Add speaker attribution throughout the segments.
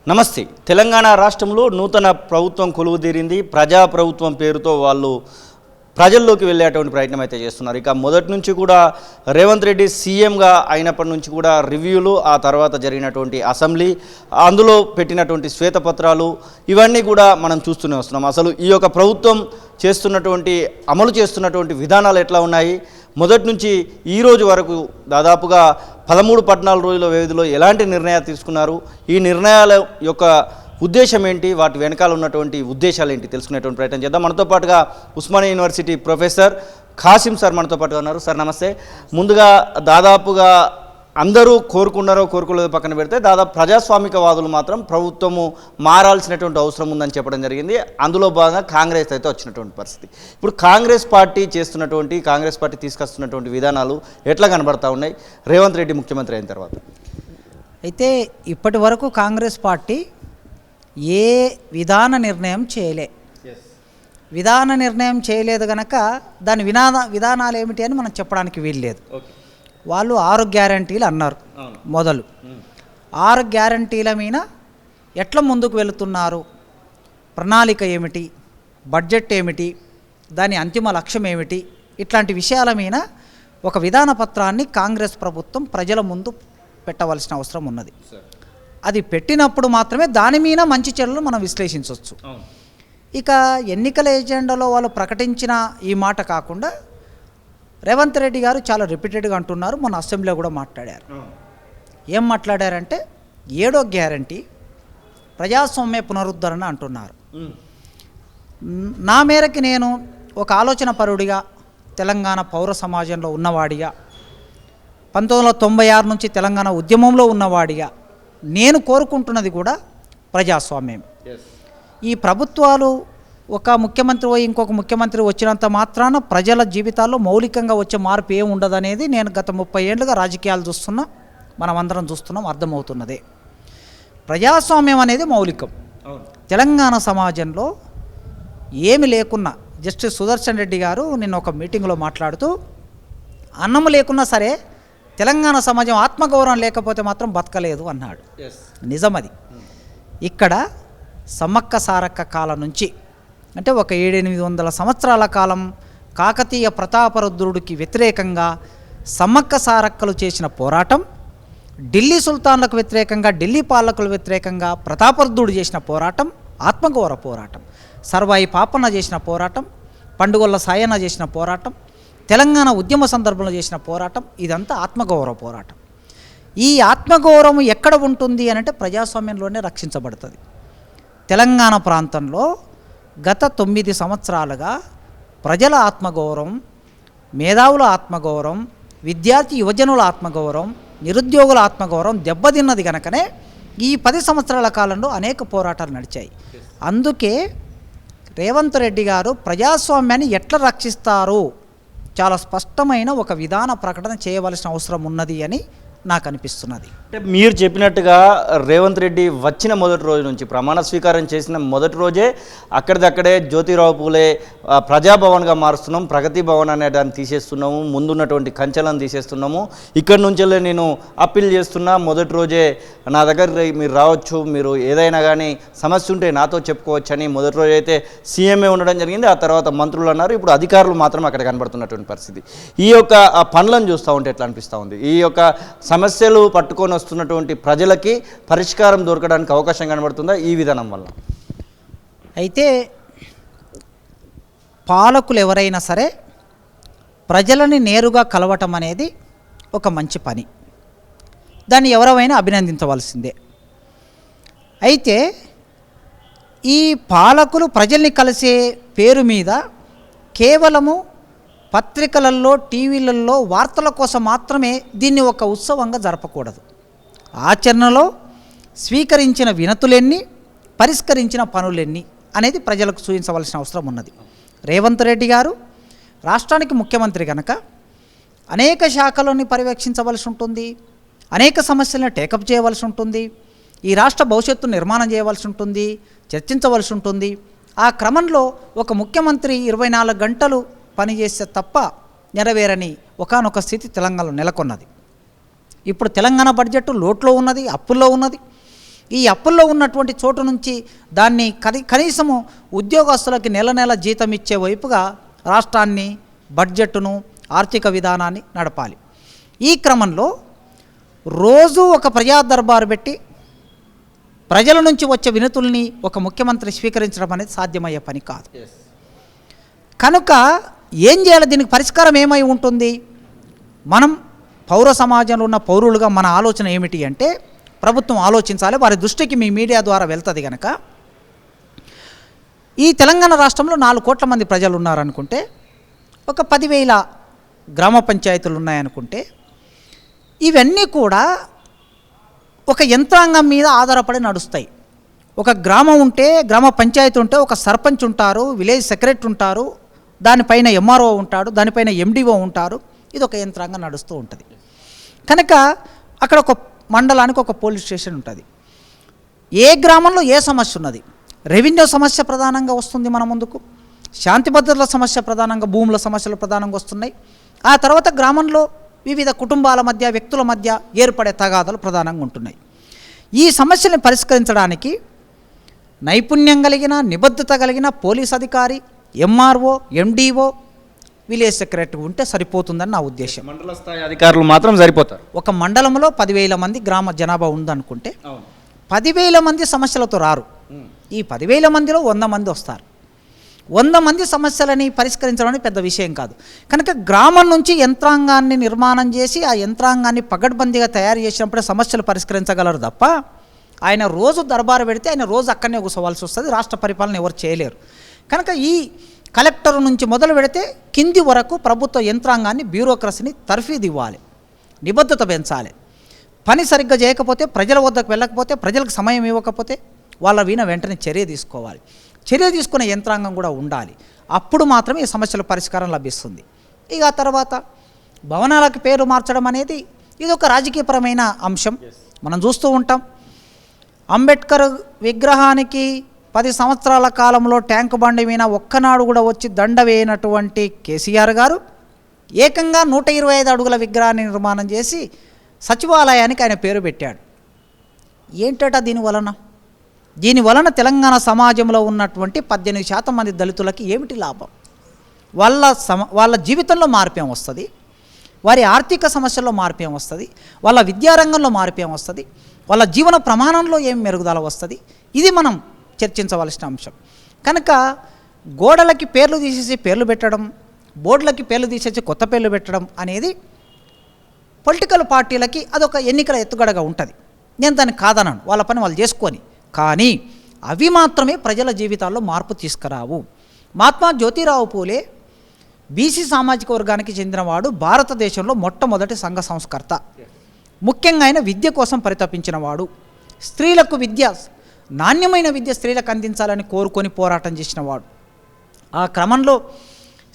Speaker 1: నమస్తే. తెలంగాణ రాష్ట్రంలో నూతన ప్రభుత్వం కొలువుదీరింది. ప్రజాప్రభుత్వం పేరుతో వాళ్ళు ప్రజల్లోకి వెళ్ళేటువంటి ప్రయత్నం అయితే చేస్తున్నారు. ఇక మొదటి నుంచి కూడా రేవంత్ రెడ్డి సీఎంగా అయినప్పటి నుంచి కూడా రివ్యూలు, ఆ తర్వాత జరిగినటువంటి అసెంబ్లీ, అందులో పెట్టినటువంటి శ్వేతపత్రాలు, ఇవన్నీ కూడా మనం చూస్తూనే వస్తున్నాం. అసలు ఈ యొక్క ప్రభుత్వం అమలు చేస్తున్నటువంటి విధానాలు ఎట్లా ఉన్నాయి, మొదటి నుంచి ఈ రోజు వరకు దాదాపుగా 13-14 రోజుల వ్యవధిలో ఎలాంటి నిర్ణయాలు తీసుకున్నారు, ఈ నిర్ణయాల యొక్క ఉద్దేశం ఏంటి, వాటి వెనకాల ఉన్నటువంటి ఉద్దేశాలు ఏంటి తెలుసుకునేటువంటి ప్రయత్నం చేద్దాం. మనతో పాటుగా Osmania university professor Kasim sir మనతో పాటుగా ఉన్నారు. సార్ నమస్తే. ముందుగా దాదాపుగా అందరూ కోరుకోలేదో పక్కన పెడితే దాదాపు ప్రజాస్వామికవాదులు మాత్రం ప్రభుత్వము మారాల్సినటువంటి అవసరం ఉందని చెప్పడం జరిగింది. అందులో భాగంగా కాంగ్రెస్ అయితే వచ్చినటువంటి పరిస్థితి. ఇప్పుడు కాంగ్రెస్ పార్టీ తీసుకొస్తున్నటువంటి విధానాలు ఎట్లా కనబడతా ఉన్నాయి రేవంత్ రెడ్డి ముఖ్యమంత్రి అయిన తర్వాత?
Speaker 2: అయితే ఇప్పటి వరకు కాంగ్రెస్ పార్టీ ఏ విధాన నిర్ణయం చేయలేదు కనుక దాని విధానాలు ఏమిటి అని మనం చెప్పడానికి వీల్లేదు. వాళ్ళు 6 గ్యారంటీలు అన్నారు. మొదలు 6 గ్యారంటీల మీద ఎట్లా ముందుకు వెళుతున్నారు, ప్రణాళిక ఏమిటి, బడ్జెట్ ఏమిటి, దాని అంతిమ లక్ష్యం ఏమిటి, ఇట్లాంటి విషయాల మీద ఒక విధాన పత్రాన్ని కాంగ్రెస్ ప్రభుత్వం ప్రజల ముందు పెట్టవలసిన అవసరం ఉన్నది. అది పెట్టినప్పుడు మాత్రమే దాని మీద మంచి చెడులు మనం విశ్లేషించవచ్చు. ఇక ఎన్నికల ఎజెండాలో వాళ్ళు ప్రకటించిన ఈ మాట కాకుండా రేవంత్ రెడ్డి గారు చాలా రిపీటెడ్గా అంటున్నారు. మన అసెంబ్లీలో కూడా మాట్లాడారు. ఏం మాట్లాడారంటే 7వ గ్యారంటీ ప్రజాస్వామ్య పునరుద్ధరణ అంటున్నారు. నా మేరకి నేను ఒక ఆలోచన పరుడిగా, తెలంగాణ పౌర సమాజంలో ఉన్నవాడిగా, 1996 నుంచి తెలంగాణ ఉద్యమంలో ఉన్నవాడిగా నేను కోరుకుంటున్నది కూడా ప్రజాస్వామ్యం. ఈ ప్రభుత్వాలు ఒక ముఖ్యమంత్రి పోయి ఇంకొక ముఖ్యమంత్రి వచ్చినంత మాత్రాన ప్రజల జీవితాల్లో మౌలికంగా వచ్చే మార్పు ఏమి ఉండదనేది నేను గత 30 ఏళ్ళుగా రాజకీయాలు చూస్తున్నా, మనమందరం చూస్తున్నాం, అర్థమవుతున్నదే. ప్రజాస్వామ్యం అనేది మౌలికం. తెలంగాణ సమాజంలో ఏమి లేకున్నా, జస్టిస్ సుదర్శన్ రెడ్డి గారు నిన్న ఒక మీటింగ్లో మాట్లాడుతూ అన్నం లేకున్నా సరే తెలంగాణ సమాజం ఆత్మగౌరవం లేకపోతే మాత్రం బతకలేదు అన్నాడు. నిజమది. ఇక్కడ సమ్మక్క సారక్క కాలం నుంచి అంటే ఒక 700-800 సంవత్సరాల కాలం కాకతీయ ప్రతాపరుద్రుడికి వ్యతిరేకంగా సమ్మక్క సారక్కలు చేసిన పోరాటం, ఢిల్లీ సుల్తాన్లకు వ్యతిరేకంగా, ఢిల్లీ పాలకులకు వ్యతిరేకంగా ప్రతాపరుద్రుడు చేసిన పోరాటం ఆత్మగౌరవ పోరాటం, సర్వాయి పాపన్న చేసిన పోరాటం, పండుగొల్ల సాయన్న చేసిన పోరాటం, తెలంగాణ ఉద్యమ సందర్భంలో చేసిన పోరాటం, ఇదంతా ఆత్మగౌరవ పోరాటం. ఈ ఆత్మగౌరవం ఎక్కడ ఉంటుంది అని అంటే ప్రజాస్వామ్యంలోనే రక్షించబడుతుంది. తెలంగాణ ప్రాంతంలో గత 9 సంవత్సరాలుగా ప్రజల ఆత్మగౌరవం, మేధావుల ఆత్మగౌరవం, విద్యార్థి యువజనుల ఆత్మగౌరవం, నిరుద్యోగుల ఆత్మగౌరవం దెబ్బతిన్నది కనుకనే ఈ 10 సంవత్సరాల కాలంలో అనేక పోరాటాలు నడిచాయి. అందుకే రేవంత్ రెడ్డి గారు ప్రజాస్వామ్యాన్ని ఎట్లా రక్షిస్తారు చాలా స్పష్టమైన ఒక విధాన ప్రకటన చేయవలసిన అవసరం ఉన్నది అని నాకు అనిపిస్తున్నది.
Speaker 1: అంటే మీరు చెప్పినట్టుగా రేవంత్ రెడ్డి వచ్చిన మొదటి రోజు నుంచి, ప్రమాణ స్వీకారం చేసిన మొదటి రోజే అక్కడిదక్కడే జ్యోతిరావు పూలే ప్రజాభవన్గా మారుస్తున్నాం, ప్రగతి భవన్ అనే దాన్ని తీసేస్తున్నాము, ముందున్నటువంటి కంచెలను తీసేస్తున్నాము, ఇక్కడి నుంచెల్లే నేను అప్పీల్ చేస్తున్నా, మొదటి రోజే నా దగ్గర మీరు రావచ్చు, మీరు ఏదైనా కానీ సమస్య ఉంటే నాతో చెప్పుకోవచ్చని మొదటి రోజు అయితే సీఎంఏ ఉండడం జరిగింది. ఆ తర్వాత మంత్రులు అన్నారు, ఇప్పుడు అధికారులు మాత్రం అక్కడ కనబడుతున్నటువంటి పరిస్థితి. ఈ యొక్క పనులను చూస్తూ ఉంటే ఎట్లా అనిపిస్తూ ఉంది? ఈ యొక్క సమస్యలు పట్టుకొని వస్తున్నటువంటి ప్రజలకి పరిష్కారం దొరకడానికి అవకాశం కనబడుతుందా ఈ విధానం వల్ల?
Speaker 2: అయితే పాలకులు ఎవరైనా సరే ప్రజలని నేరుగా కలవటం అనేది ఒక మంచి పని, దాన్ని ఎవరైనా అభినందించవలసిందే. అయితే ఈ పాలకులు ప్రజల్ని కలిసే పేరు మీద కేవలము పత్రికలలో, టీవీలలో వార్తల కోసం మాత్రమే దీన్ని ఒక ఉత్సవంగా జరపకూడదు. ఆచరణలో స్వీకరించిన వినతులెన్ని, పరిష్కరించిన పనులెన్ని అనేది ప్రజలకు చూపించవలసిన అవసరం ఉన్నది. రేవంత్ రెడ్డి గారు రాష్ట్రానికి ముఖ్యమంత్రి కనుక అనేక శాఖలను పర్యవేక్షించవలసి ఉంటుంది, అనేక సమస్యలను టేకప్ చేయవలసి ఉంటుంది, ఈ రాష్ట్ర భవిష్యత్తు నిర్మాణం చేయవలసి ఉంటుంది, చర్చించవలసి ఉంటుంది. ఆ క్రమంలో ఒక ముఖ్యమంత్రి 24 గంటలు పనిచేస్తే తప్ప నెరవేరని ఒకానొక స్థితి తెలంగాణలో నెలకొన్నది. ఇప్పుడు తెలంగాణ బడ్జెట్ లోట్లో ఉన్నది, అప్పుల్లో ఉన్నది. ఈ అప్పుల్లో ఉన్నటువంటి చోటు నుంచి దాన్ని కనీసము ఉద్యోగస్తులకి నెల నెల జీతం ఇచ్చే వైపుగా రాష్ట్రాన్ని, బడ్జెట్ను, ఆర్థిక విధానాన్ని నడపాలి. ఈ క్రమంలో రోజు ఒక ప్రజా దర్బారు పెట్టి ప్రజల నుంచి వచ్చే వినతుల్ని ఒక ముఖ్యమంత్రి స్వీకరించడం అనేది సాధ్యమయ్యే పని కాదు. కనుక ఏం చేయాలి? దీనికి పరిష్కారం ఏమై ఉంటుంది? మనం పౌర సమాజంలో ఉన్న పౌరులుగా మన ఆలోచన ఏమిటి అంటే, ప్రభుత్వం ఆలోచించాలి, వారి దృష్టికి మీ మీడియా ద్వారా వెళ్తుంది కనుక, ఈ తెలంగాణ రాష్ట్రంలో 4 కోట్ల మంది ప్రజలు ఉన్నారనుకుంటే, ఒక 10,000 గ్రామ పంచాయతీలు ఉన్నాయనుకుంటే, ఇవన్నీ కూడా ఒక యంత్రాంగం మీద ఆధారపడి నడుస్తాయి. ఒక గ్రామం ఉంటే, గ్రామ పంచాయతీ ఉంటే ఒక సర్పంచ్ ఉంటారు, విలేజ్ సెక్రటరీ ఉంటారు, దానిపైన ఎంఆర్ఓ ఉంటాడు, దానిపైన ఎండిఓ ఉంటారు. ఇది ఒక యంత్రాంగం నడుస్తూ ఉంటుంది. కనుక అక్కడ ఒక మండలానికి ఒక పోలీస్ స్టేషన్ ఉంటుంది. ఏ గ్రామంలో ఏ సమస్య ఉన్నది, రెవెన్యూ సమస్య ప్రధానంగా వస్తుంది మన ముందుకు, శాంతి భద్రతల సమస్య ప్రధానంగా, భూముల సమస్యలు ప్రధానంగా వస్తున్నాయి. ఆ తర్వాత గ్రామంలో వివిధ కుటుంబాల మధ్య, వ్యక్తుల మధ్య ఏర్పడే తగాదాలు ప్రధానంగా ఉంటున్నాయి. ఈ సమస్యలను పరిష్కరించడానికి నైపుణ్యం కలిగిన, నిబద్ధత కలిగిన పోలీస్ అధికారి, ఎంఆర్ఓ, ఎండిఓ, విలేజ్ సెక్రటరీ ఉంటే సరిపోతుందని నా ఉద్దేశం.
Speaker 1: మండల స్థాయి అధికారులు మాత్రం సరిపోతారు.
Speaker 2: ఒక మండలంలో 10,000 మంది గ్రామ జనాభా ఉందనుకుంటే 10,000 మంది సమస్యలతో రారు. ఈ 10,000 మందిలో 100 మంది వస్తారు. 100 మంది సమస్యలని పరిష్కరించడం పెద్ద విషయం కాదు. కనుక గ్రామం నుంచి యంత్రాంగాన్ని నిర్మాణం చేసి ఆ యంత్రాంగాన్ని పగడ్బందీగా తయారు చేసినప్పుడే సమస్యలు పరిష్కరించగలరు తప్ప, ఆయన రోజు దర్బారు పెడితే ఆయన రోజు అక్కడనే కూర్చోవాల్సి వస్తుంది. రాష్ట్ర పరిపాలన ఎవరు చేయలేరు. కనుక ఈ కలెక్టర్ నుంచి మొదలు పెడితే కింది వరకు ప్రభుత్వ యంత్రాంగాన్ని, బ్యూరోక్రసీని తర్ఫీదు ఇవ్వాలి, నిబద్ధత పెంచాలి. పని సరిగ్గా చేయకపోతే, ప్రజల వద్దకు వెళ్ళకపోతే, ప్రజలకు సమయం ఇవ్వకపోతే వాళ్ళ వెంటనే చర్య తీసుకోవాలి. చర్య తీసుకునే యంత్రాంగం కూడా ఉండాలి. అప్పుడు మాత్రమే ఈ సమస్యల పరిష్కారం లభిస్తుంది. ఇక ఆ తర్వాత భవనాలకు పేరు మార్చడం అనేది ఇది ఒక రాజకీయపరమైన అంశం. మనం చూస్తూ ఉంటాం. అంబేద్కర్ విగ్రహానికి 10 సంవత్సరాల కాలంలో ట్యాంకు బండి మీద ఒక్కనాడు కూడా వచ్చి దండ వేయనటువంటి కేసీఆర్ గారు ఏకంగా 125 అడుగుల విగ్రహాన్ని నిర్మాణం చేసి సచివాలయానికి ఆయన పేరు పెట్టాడు. ఏంటట దీనివలన తెలంగాణ సమాజంలో ఉన్నటువంటి 18% మంది దళితులకి ఏమిటి లాభం? వాళ్ళ జీవితంలో మార్పేం వస్తుంది, వారి ఆర్థిక సమస్యల్లో మార్పేం వస్తుంది, వాళ్ళ విద్యారంగంలో మార్పేం వస్తుంది, వాళ్ళ జీవన ప్రమాణంలో ఏం మెరుగుదల వస్తుంది? ఇది మనం చర్చించవలసిన అంశం. కనుక గోడలకి పేర్లు తీసేసి పేర్లు పెట్టడం, బోర్డులకి పేర్లు తీసేసి కొత్త పేర్లు పెట్టడం అనేది పొలిటికల్ పార్టీలకి అదొక ఎన్నికల ఎత్తుగడగా ఉంటుంది. నేను దాన్ని కాదనను, వాళ్ళ పని వాళ్ళు చేసుకొని. కానీ అవి మాత్రమే ప్రజల జీవితాల్లో మార్పు తీసుకురావు. మహాత్మా జ్యోతిరావు పూలే బీసీ సామాజిక వర్గానికి చెందినవాడు, భారతదేశంలో మొట్టమొదటి సంఘ సంస్కర్త. ముఖ్యంగా ఆయన విద్య కోసం పరితపించినవాడు. స్త్రీలకు నాణ్యమైన విద్య స్త్రీలకు అందించాలని కోరుకొని పోరాటం చేసినవాడు. ఆ క్రమంలో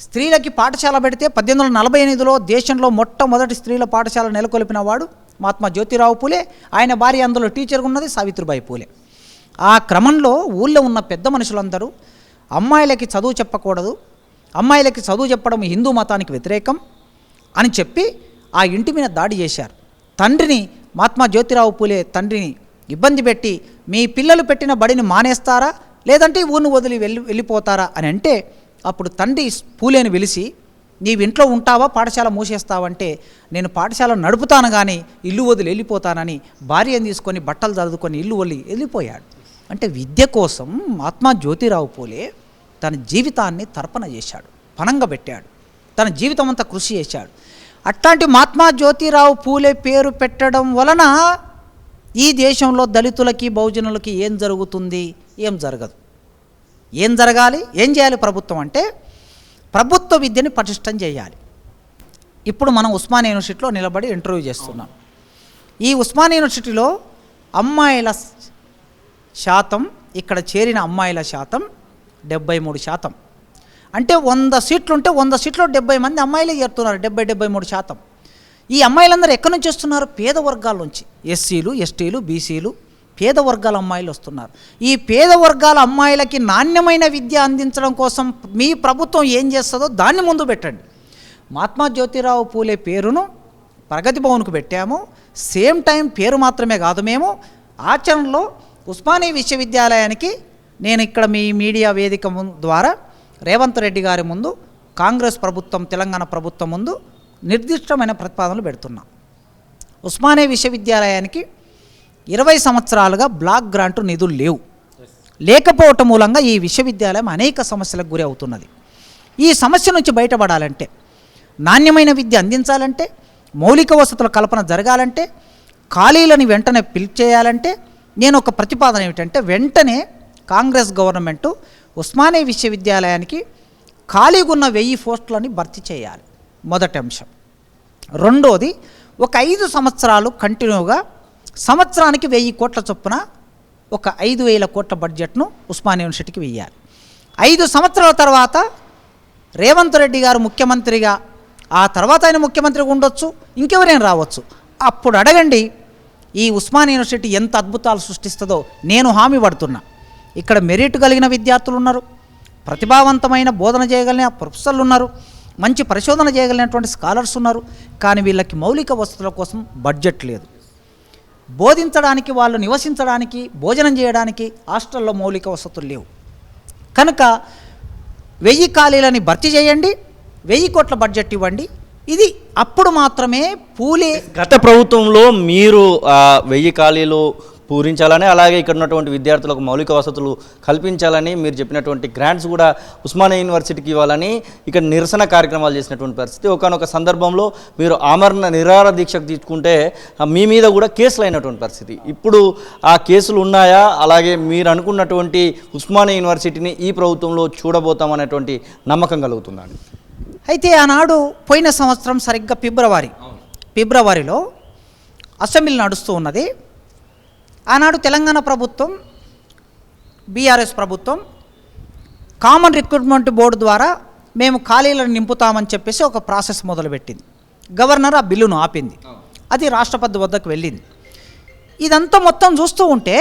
Speaker 2: స్త్రీలకి పాఠశాల పెడితే 1848లో దేశంలో మొట్టమొదటి స్త్రీల పాఠశాల నెలకొల్పినవాడు మహాత్మా జ్యోతిరావు పూలే. ఆయన భార్య అందులో టీచర్గా ఉన్నది సావిత్రిబాయి పూలే. ఆ క్రమంలో ఊళ్ళో ఉన్న పెద్ద మనుషులందరూ అమ్మాయిలకి చదువు చెప్పకూడదు, అమ్మాయిలకి చదువు చెప్పడం హిందూ మతానికి వ్యతిరేకం అని చెప్పి ఆ ఇంటి మీద దాడి చేశారు. తండ్రిని, మహాత్మా జ్యోతిరావు పూలే తండ్రిని ఇబ్బంది పెట్టి, మీ పిల్లలు పెట్టిన బడిని మానేస్తారా లేదంటే ఊరిని వదిలి వెళ్ళిపోతారా అని అంటే, అప్పుడు తండ్రి పూలేని పిలిచి, నీవు ఇంట్లో ఉంటావా పాఠశాల మూసేస్తావంటే, నేను పాఠశాల నడుపుతాను కానీ ఇల్లు వదిలి వెళ్ళిపోతానని భార్యను తీసుకొని బట్టలు చదువుకొని ఇల్లు వదిలి వెళ్ళిపోయాడు. అంటే విద్య కోసం మహాత్మా జ్యోతిరావు పూలే తన జీవితాన్ని తర్పణ చేశాడు, పణంగా పెట్టాడు, తన జీవితం అంతా కృషి చేశాడు. అట్లాంటి మహాత్మా జ్యోతిరావు పూలే పేరు పెట్టడం వలన ఈ దేశంలో దళితులకి, బహుజనులకి ఏం జరుగుతుంది? ఏం జరగదు. ఏం జరగాలి? ఏం చేయాలి ప్రభుత్వం అంటే, ప్రభుత్వ విద్యని పటిష్టం చేయాలి. ఇప్పుడు మనం ఉస్మానియా యూనివర్సిటీలో నిలబడి ఇంటర్వ్యూ చేస్తున్నాం. ఈ ఉస్మానియా యూనివర్సిటీలో అమ్మాయిల శాతం, ఇక్కడ చేరిన అమ్మాయిల శాతం 73%. అంటే 100 సీట్లుంటే 100 సీట్లో 70 మంది అమ్మాయిలే చేరుతున్నారు. 73%. ఈ అమ్మాయిలందరూ ఎక్కడి నుంచి వస్తున్నారు? పేద వర్గాల నుంచి. ఎస్సీలు, ఎస్టీలు, బీసీలు, పేద వర్గాల అమ్మాయిలు వస్తున్నారు. ఈ పేద వర్గాల అమ్మాయిలకి నాణ్యమైన విద్య అందించడం కోసం మీ ప్రభుత్వం ఏం చేస్తుందో దాన్ని ముందు పెట్టండి. మహాత్మా జ్యోతిరావు పూలే పేరును ప్రగతి భవన్కు పెట్టాము. సేమ్ టైం పేరు మాత్రమే కాదు, మేము ఆచరణలో ఉస్మానియా విశ్వవిద్యాలయానికి నేను ఇక్కడ మీ మీడియా వేదిక ద్వారా రేవంత్ రెడ్డి గారి ముందు, కాంగ్రెస్ ప్రభుత్వం, తెలంగాణ ప్రభుత్వం ముందు నిర్దిష్టమైన ప్రతిపాదనలు పెడుతున్నా. ఉస్మానియా విశ్వవిద్యాలయానికి 20 సంవత్సరాలుగా బ్లాక్ గ్రాంటు నిధులు లేకపోవటం మూలంగా ఈ విశ్వవిద్యాలయం అనేక సమస్యలకు గురి అవుతున్నది. ఈ సమస్య నుంచి బయటపడాలంటే, నాణ్యమైన విద్య అందించాలంటే, మౌలిక వసతుల కల్పన జరగాలంటే, ఖాళీలని వెంటనే ఫిల్ చేయాలంటే నేను ఒక ప్రతిపాదన ఏమిటంటే, వెంటనే కాంగ్రెస్ గవర్నమెంటు ఉస్మానియా విశ్వవిద్యాలయానికి ఖాళీగా ఉన్న 1000 పోస్టులని భర్తీ చేయాలి, మొదటి అంశం. రెండోది, ఒక 5 సంవత్సరాలు కంటిన్యూగా సంవత్సరానికి 1000 కోట్ల చొప్పున ఒక 5000 కోట్ల బడ్జెట్ను ఉస్మానియా యూనివర్సిటీకి వెయ్యాలి. 5 సంవత్సరాల తర్వాత రేవంత్ రెడ్డి గారు ముఖ్యమంత్రిగా, ఆ తర్వాత ఆయన ముఖ్యమంత్రిగా ఉండొచ్చు, ఇంకెవరైనా రావచ్చు, అప్పుడు అడగండి ఈ ఉస్మానియా యూనివర్సిటీ ఎంత అద్భుతాలు సృష్టిస్తుందో నేను హామీ పడుతున్నా. ఇక్కడ మెరిట్ కలిగిన విద్యార్థులు ఉన్నారు, ప్రతిభావంతమైన బోధన చేయగలిగిన ప్రొఫెసర్లు ఉన్నారు, మంచి పరిశోధన చేయగలిగినటువంటి స్కాలర్స్ ఉన్నారు. కానీ వీళ్ళకి మౌలిక వసతుల కోసం బడ్జెట్ లేదు. బోధించడానికి, వాళ్ళు నివసించడానికి, భోజనం చేయడానికి హాస్టల్లో మౌలిక వసతులు లేవు. కనుక 1000 ఖాళీలని భర్తీ చేయండి, 1000 కోట్ల బడ్జెట్ ఇవ్వండి. ఇది అప్పుడు మాత్రమే పూలే.
Speaker 1: గత ప్రభుత్వంలో మీరు 1000 ఖాళీలు పూరించాలని, అలాగే ఇక్కడ ఉన్నటువంటి విద్యార్థులకు మౌలిక వసతులు కల్పించాలని మీరు చెప్పినటువంటి గ్రాంట్స్ కూడా ఉస్మానియా యూనివర్సిటీకి ఇవ్వాలని ఇక్కడ నిరసన కార్యక్రమాలు చేసినటువంటి పరిస్థితి. ఒకానొక సందర్భంలో మీరు ఆమరణ నిరాహార దీక్షకు తీసుకుంటే మీ మీద కూడా కేసులు అయినటువంటి పరిస్థితి. ఇప్పుడు ఆ కేసులు ఉన్నాయా? అలాగే మీరు అనుకున్నటువంటి ఉస్మానియా యూనివర్సిటీని ఈ ప్రభుత్వంలో చూడబోతామనేటువంటి నమ్మకం కలుగుతుందండి?
Speaker 2: అయితే ఆనాడు పోయిన సంవత్సరం సరిగ్గా ఫిబ్రవరిలో అసెంబ్లీ నడుస్తూ ఉన్నది. ఆనాడు తెలంగాణ ప్రభుత్వం, బీఆర్ఎస్ ప్రభుత్వం కామన్ రిక్రూట్మెంట్ బోర్డు ద్వారా మేము ఖాళీలను నింపుతామని చెప్పేసి ఒక ప్రాసెస్ మొదలుపెట్టింది. గవర్నర్ ఆ బిల్లును ఆపింది, అది రాష్ట్రపతి వద్దకు వెళ్ళింది. ఇదంతా మొత్తం చూస్తూ ఉంటే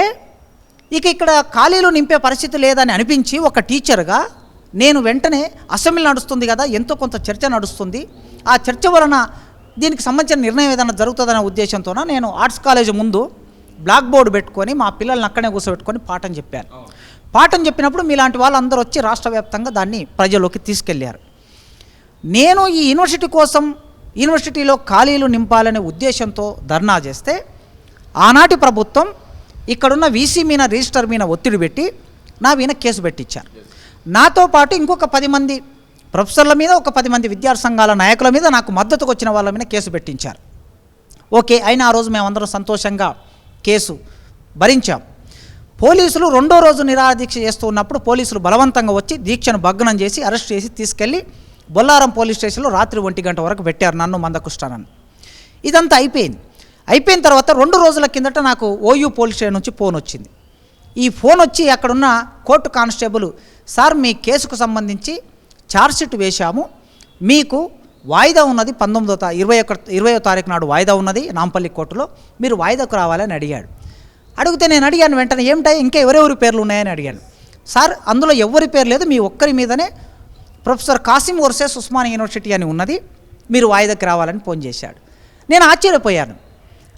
Speaker 2: ఇక్కడ ఖాళీలు నింపే పరిస్థితి లేదని అనిపించి ఒక టీచర్గా నేను వెంటనే అసెంబ్లీ నడుస్తుంది కదా, ఎంతో కొంత చర్చ నడుస్తుంది, ఆ చర్చ వలన దీనికి సంబంధించిన నిర్ణయం ఏదైనా జరుగుతుందనే ఉద్దేశంతోన నేను ఆర్ట్స్ కాలేజ్ ముందు బ్లాక్ బోర్డు పెట్టుకొని మా పిల్లల్ని అక్కడే కూర్చోబెట్టుకొని పాఠం చెప్పాను. పాఠం చెప్పినప్పుడు మీలాంటి వాళ్ళు అందరూ వచ్చి రాష్ట్ర వ్యాప్తంగా దాన్ని ప్రజల్లోకి తీసుకెళ్లారు. నేను ఈ యూనివర్సిటీ కోసం, యూనివర్సిటీలో ఖాళీలు నింపాలనే ఉద్దేశంతో ధర్నా చేస్తే ఆనాటి ప్రభుత్వం ఇక్కడున్న వీసీ మీద, రిజిస్టర్ మీద ఒత్తిడి పెట్టి నా మీద కేసు పెట్టించారు. నాతో పాటు ఇంకొక 10 మంది ప్రొఫెసర్ల మీద, ఒక 10 మంది విద్యార్థి సంఘాల నాయకుల మీద, నాకు మద్దతుకు వచ్చిన వాళ్ళ మీద కేసు పెట్టించారు. ఓకే, అయినా ఆ రోజు మేమందరం సంతోషంగా కేసు భరించాం. పోలీసులు 2వ రోజు నిరాహార దీక్ష చేస్తూ ఉన్నప్పుడు పోలీసులు బలవంతంగా వచ్చి దీక్షను భగ్నం చేసి అరెస్ట్ చేసి తీసుకెళ్ళి బొల్లారం పోలీస్ స్టేషన్లో రాత్రి 1 గంట వరకు పెట్టారు నన్ను, మందకృష్ణను. ఇదంతా అయిపోయిన తర్వాత 2 రోజుల కిందట నాకు ఓయూ పోలీస్ స్టేషన్ నుంచి ఫోన్ వచ్చింది. ఈ ఫోన్ వచ్చి అక్కడున్న కోర్టు కానిస్టేబుల్, సార్ మీ కేసుకు సంబంధించి ఛార్జ్షీట్ వేశాము, మీకు వాయిదా ఉన్నది 20వ తారీఖు నాడు వాయిదా ఉన్నది నాంపల్లి కోర్టులో, మీరు వాయిదాకు రావాలని అడిగాడు. అడిగితే నేను అడిగాను వెంటనే, ఏమిటా ఇంకా ఎవరెవరి పేర్లు ఉన్నాయని అడిగాను. సార్ అందులో ఎవరి పేరు లేదు, మీ ఒక్కరి మీదనే professor Kasim versus Osmania university అని ఉన్నది, మీరు వాయిదాకి రావాలని ఫోన్ చేశాడు. నేను ఆశ్చర్యపోయాను.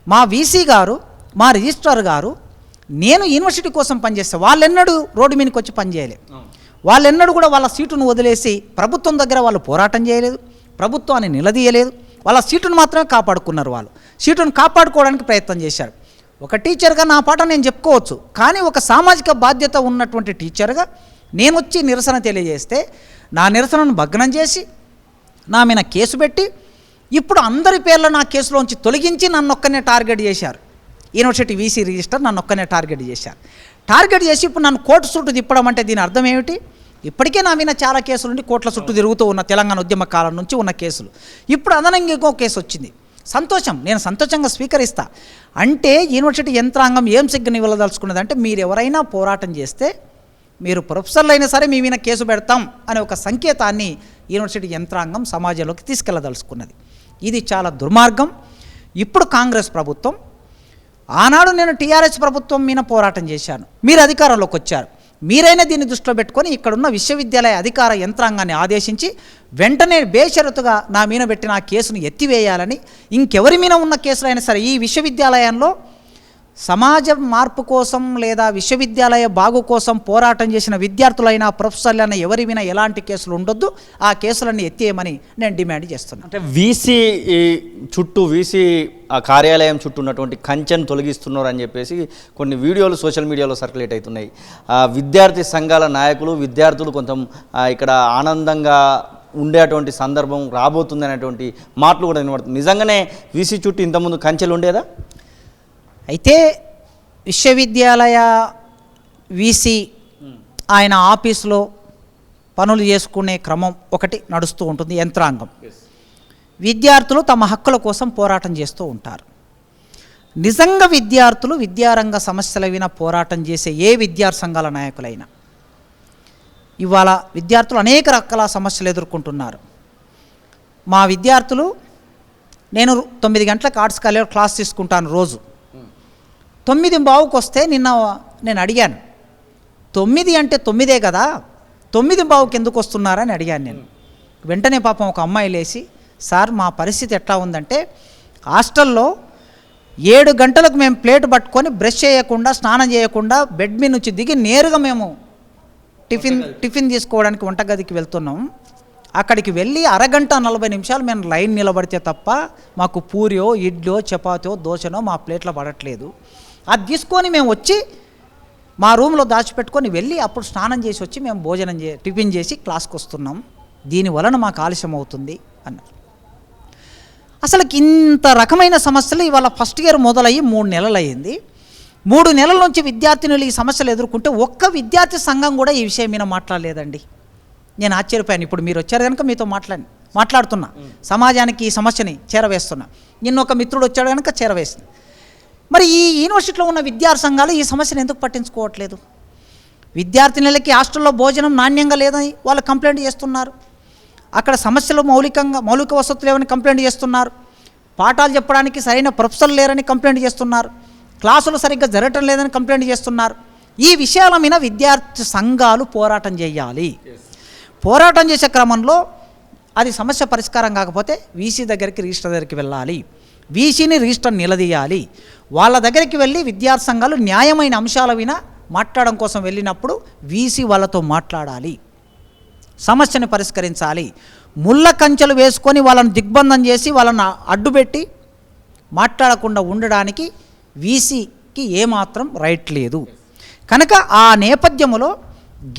Speaker 2: మా వీసీ గారు, మా రిజిస్ట్రార్ గారు నేను యూనివర్సిటీ కోసం పనిచేస్తే వాళ్ళెన్నడూ రోడ్డు మీదకి వచ్చి పనిచేయలేదు. వాళ్ళెన్నడూ కూడా వాళ్ళ సీటును వదిలేసి ప్రభుత్వం దగ్గర వాళ్ళు పోరాటం చేయలేదు, ప్రభుత్వాన్ని నిలదీయలేదు, వాళ్ళ సీటును మాత్రమే కాపాడుకున్నారు. వాళ్ళు సీటును కాపాడుకోవడానికి ప్రయత్నం చేశారు. ఒక టీచర్గా నా పాట నేను చెప్పుకోవచ్చు, కానీ ఒక సామాజిక బాధ్యత ఉన్నటువంటి టీచర్గా నేను వచ్చి నిరసన తెలియజేస్తే నా నిరసనను భగ్నం చేసి నా మీద కేసు పెట్టి ఇప్పుడు అందరి పేర్లు నా కేసులోంచి తొలగించి నన్ను ఒక్కనే టార్గెట్ చేశారు. యూనివర్సిటీ వీసీ రిజిస్టర్ నన్ను ఒక్కనే టార్గెట్ చేశారు. టార్గెట్ చేసి ఇప్పుడు నన్ను కోర్టు చుట్టూ తిప్పడం అంటే దీని అర్థం ఏమిటి? ఇప్పటికే నా మీద చాలా కేసులు ఉండి కోర్టుల చుట్టూ తిరుగుతూ ఉన్న తెలంగాణ ఉద్యమ కాలం నుంచి ఉన్న కేసులు, ఇప్పుడు అదనంగా ఇంకో కేసు వచ్చింది. సంతోషం, నేను సంతోషంగా స్వీకరిస్తా. అంటే యూనివర్సిటీ యంత్రాంగం ఏం సిగ్గుని ఇవ్వదలుచుకున్నది అంటే, మీరు ఎవరైనా పోరాటం చేస్తే, మీరు ప్రొఫెసర్లు అయినా సరే మీ మీద కేసు పెడతాం అనే ఒక సంకేతాన్ని యూనివర్సిటీ యంత్రాంగం సమాజంలోకి తీసుకెళ్లదలుచుకున్నది. ఇది చాలా దుర్మార్గం. ఇప్పుడు కాంగ్రెస్ ప్రభుత్వం, ఆనాడు నేను టీఆర్ఎస్ ప్రభుత్వం మీద పోరాటం చేశాను, మీరు అధికారంలోకి వచ్చారు, మీరైనా దీన్ని దృష్టిలో పెట్టుకొని ఇక్కడున్న విశ్వవిద్యాలయ అధికార యంత్రాంగాన్ని ఆదేశించి వెంటనే బేషరతుగా నా మీద పెట్టిన ఆ కేసును ఎత్తివేయాలని, ఇంకెవరి మీద ఉన్న కేసులైనా సరే ఈ విశ్వవిద్యాలయంలో సమాజ మార్పు కోసం లేదా విశ్వవిద్యాలయ బాగు కోసం పోరాటం చేసిన విద్యార్థులైనా ప్రొఫెసర్లైనా ఎవరి మీద ఎలాంటి కేసులు ఉండొద్దు, ఆ కేసులన్నీ ఎత్తేయమని నేను డిమాండ్ చేస్తున్నాను.
Speaker 1: అంటే వీసీ చుట్టూ వీసీ ఆ కార్యాలయం చుట్టూ ఉన్నటువంటి కంచెను తొలగిస్తున్నారు అని చెప్పేసి కొన్ని వీడియోలు సోషల్ మీడియాలో సర్క్యులేట్ అవుతున్నాయి. విద్యార్థి సంఘాల నాయకులు విద్యార్థులు కొంచెం ఇక్కడ ఆనందంగా ఉండేటువంటి సందర్భం రాబోతుంది అనేటువంటి మాటలు కూడా వినబడుతుంది. నిజంగానే వీసీ చుట్టూ ఇంతకుముందు కంచెలు ఉండేదా?
Speaker 2: అయితే విశ్వవిద్యాలయ వీసీ ఆయన ఆఫీసులో పనులు చేసుకునే క్రమం ఒకటి నడుస్తూ ఉంటుంది, యంత్రాంగం. విద్యార్థులు తమ హక్కుల కోసం పోరాటం చేస్తూ ఉంటారు. నిజంగా విద్యార్థులు విద్యారంగ సమస్యల విన పోరాటం చేసే ఏ విద్యార్థి సంఘాల నాయకులైనా ఇవాళ విద్యార్థులు అనేక రకాల సమస్యలు ఎదుర్కొంటున్నారు. మా విద్యార్థులు, నేను 9 గంటలకు ఆర్ట్స్ కాలేజ్ క్లాస్ తీసుకుంటాను రోజు. 9:15కి వస్తే నిన్న నేను అడిగాను, 9 అంటే 9 కదా, 9:15కి ఎందుకు వస్తున్నారని అడిగాను నేను. వెంటనే పాపం ఒక అమ్మాయి లేచి, సార్ మా పరిస్థితి ఎట్లా ఉందంటే హాస్టల్లో 7 గంటలకు మేము ప్లేట్ పట్టుకొని బ్రష్ చేయకుండా స్నానం చేయకుండా బెడ్ మీద నుంచి దిగి నేరుగా మేము టిఫిన్ తీసుకోవడానికి వంటగదికి వెళ్తున్నాం. అక్కడికి వెళ్ళి అరగంట 40 నిమిషాలు మేము లైన్ నిలబడితే తప్ప మాకు పూరియో ఇడ్లో చపాతీయో దోశనో మా ప్లేట్లో పడట్లేదు. అది తీసుకొని మేము వచ్చి మా రూమ్లో దాచిపెట్టుకొని వెళ్ళి అప్పుడు స్నానం చేసి వచ్చి మేము టిఫిన్ చేసి క్లాస్కి వస్తున్నాం. దీనివలన మాకు ఆలస్యం అవుతుంది అన్నారు. అసలు ఇంత రకమైన సమస్యలు ఇవాళ ఫస్ట్ ఇయర్ మొదలయ్యి 3 నెలలు అయ్యింది. 3 నెలల నుంచి విద్యార్థినులు ఈ సమస్యలు ఎదుర్కొంటే ఒక్క విద్యార్థి సంఘం కూడా ఈ విషయం మీద మాట్లాడలేదండి. నేను ఆశ్చర్యపోయాను. ఇప్పుడు మీరు వచ్చారు కనుక మీతో మాట్లాడుతున్నా, సమాజానికి ఈ సమస్యని చేరవేస్తున్నా. నిన్న ఒక మిత్రుడు వచ్చాడు కనుక చేరవేస్తుంది. మరి ఈ యూనివర్సిటీలో ఉన్న విద్యార్థి సంఘాలు ఈ సమస్యను ఎందుకు పట్టించుకోవట్లేదు? విద్యార్థినులకి హాస్టల్లో భోజనం నాణ్యంగా లేదని వాళ్ళు కంప్లైంట్ చేస్తున్నారు. అక్కడ సమస్యలు మౌలిక వసతులు లేవని కంప్లైంట్ చేస్తున్నారు. పాఠాలు చెప్పడానికి సరైన ప్రొఫెసర్లు లేరని కంప్లైంట్ చేస్తున్నారు. క్లాసులు సరిగ్గా జరగటం లేదని కంప్లైంట్ చేస్తున్నారు. ఈ విషయాల మీద విద్యార్థి సంఘాలు పోరాటం చేయాలి. పోరాటం చేసే క్రమంలో అది సమస్య పరిష్కారం కాకపోతే వీసీ దగ్గరికి, రిజిస్టర్ దగ్గరికి వెళ్ళాలి. వీసీని రిజిస్టర్ నిలదీయాలి. వాళ్ళ దగ్గరికి వెళ్ళి విద్యార్థి సంఘాలు న్యాయమైన అంశాల విన మాట్లాడడం కోసం వెళ్ళినప్పుడు వీసీ వాళ్ళతో మాట్లాడాలి, సమస్యను పరిష్కరించాలి. ముళ్ళ కంచెలు వేసుకొని వాళ్ళని దిగ్బంధం చేసి వాళ్ళని అడ్డుపెట్టి మాట్లాడకుండా ఉండడానికి వీసీకి ఏమాత్రం రైట్ లేదు. కనుక ఆ నేపథ్యంలో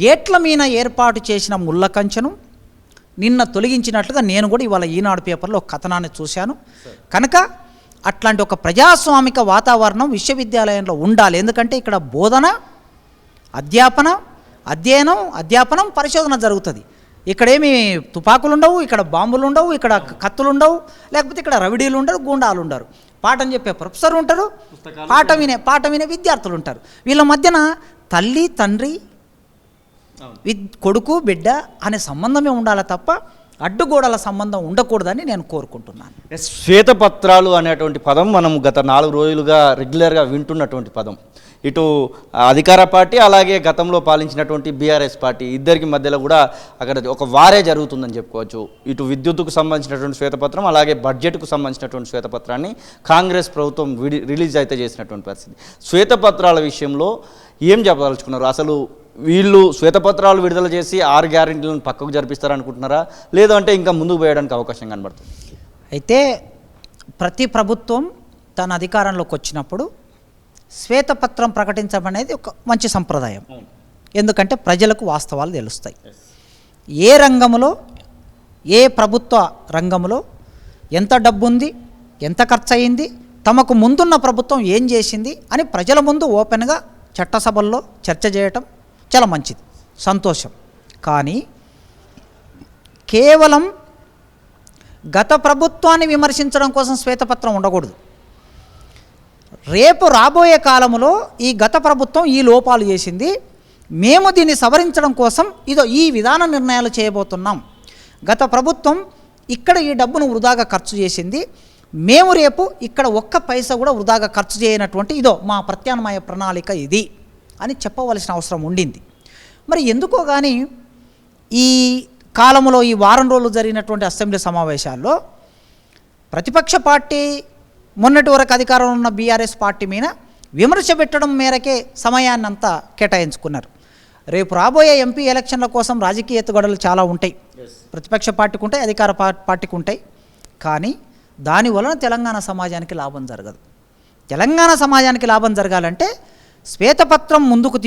Speaker 2: గేట్ల మీద ఏర్పాటు చేసిన ముళ్ళ కంచెను నిన్న తొలగించినట్లుగా నేను కూడా ఇవాళ ఈనాడు పేపర్లో ఒక కథనాన్ని చూశాను. కనుక అట్లాంటి ఒక ప్రజాస్వామిక వాతావరణం విశ్వవిద్యాలయంలో ఉండాలి. ఎందుకంటే ఇక్కడ బోధన, అధ్యాపనం, పరిశోధన జరుగుతుంది. ఇక్కడేమి తుపాకులు ఉండవు, ఇక్కడ బాంబులు ఉండవు, ఇక్కడ కత్తులు ఉండవు, లేకపోతే ఇక్కడ రవిడీలు ఉండరు, గూండాలు ఉండరు. పాఠం చెప్పే ప్రొఫెసర్ ఉంటారు, పాఠం వినే విద్యార్థులు ఉంటారు. వీళ్ళ మధ్యన తల్లి తండ్రి కొడుకు బిడ్డ అనే సంబంధమే ఉండాలి తప్ప అడ్డుగోడల సంబంధం ఉండకూడదని నేను కోరుకుంటున్నాను.
Speaker 1: శ్వేతపత్రాలు అనేటువంటి పదం మనం గత 4 రోజులుగా రెగ్యులర్గా వింటున్నటువంటి పదం. ఇటు అధికార పార్టీ అలాగే గతంలో పాలించినటువంటి బీఆర్ఎస్ పార్టీ ఇద్దరికి మధ్యలో కూడా అక్కడ ఒక వారే జరుగుతుందని చెప్పుకోవచ్చు. ఇటు విద్యుత్తుకు సంబంధించినటువంటి శ్వేతపత్రం అలాగే బడ్జెట్కు సంబంధించినటువంటి శ్వేతపత్రాన్ని కాంగ్రెస్ ప్రభుత్వం రిలీజ్ అయితే చేసినటువంటి పరిస్థితి. శ్వేతపత్రాల విషయంలో ఏం చెప్పదలుచుకున్నారు? అసలు వీళ్ళు శ్వేతపత్రాలు విడుదల చేసి 6 గ్యారెంటీలను పక్కకు జరిపిస్తారనుకుంటున్నారా, లేదంటే ఇంకా ముందుకు పోయడానికి అవకాశం కనబడుతుంది?
Speaker 2: అయితే ప్రతి ప్రభుత్వం తన అధికారంలోకి వచ్చినప్పుడు శ్వేతపత్రం ప్రకటించడం అనేది ఒక మంచి సంప్రదాయం. ఎందుకంటే ప్రజలకు వాస్తవాలు తెలుస్తాయి. ఏ రంగంలో, ఏ ప్రభుత్వ రంగంలో ఎంత డబ్బు ఉంది, ఎంత ఖర్చు అయింది, తమకు ముందున్న ప్రభుత్వం ఏం చేసింది అని ప్రజల ముందు ఓపెన్గా చట్టసభల్లో చర్చ చేయటం చాలా మంచిది, సంతోషం. కానీ కేవలం గత ప్రభుత్వాన్ని విమర్శించడం కోసం శ్వేతపత్రం ఉండకూడదు. రేపు రాబోయే కాలంలో ఈ గత ప్రభుత్వం ఈ లోపాలు చేసింది, మేము దీన్ని సవరించడం కోసం ఈ విధాన నిర్ణయాలు చేయబోతున్నాం. గత ప్రభుత్వం ఇక్కడ ఈ డబ్బును వృధాగా ఖర్చు చేసింది, మేము రేపు ఇక్కడ ఒక్క పైసా కూడా వృధాగా ఖర్చు చేయనటువంటి మా ప్రత్యామ్నాయ ప్రణాళిక ఇది అని చెప్పవలసిన అవసరం ఉండింది. మరి ఎందుకో కానీ ఈ కాలంలో ఈ వారం రోజులు జరిగినటువంటి అసెంబ్లీ సమావేశాల్లో ప్రతిపక్ష పార్టీ మొన్నటి వరకు అధికారంలో ఉన్న బీఆర్ఎస్ పార్టీ మీద విమర్శ పెట్టడం మేరకే సమయాన్ని అంతా కేటాయించుకున్నారు. రేపు రాబోయే ఎంపీ ఎలక్షన్ల కోసం రాజకీయ ఎత్తుగడలు చాలా ఉంటాయి. ప్రతిపక్ష పార్టీకి ఉంటాయి, అధికార పార్టీకి ఉంటాయి. కానీ దాని వలన తెలంగాణ సమాజానికి లాభం జరగదు. తెలంగాణ సమాజానికి లాభం జరగాలంటే శ్వేతపత్రం ముందుకు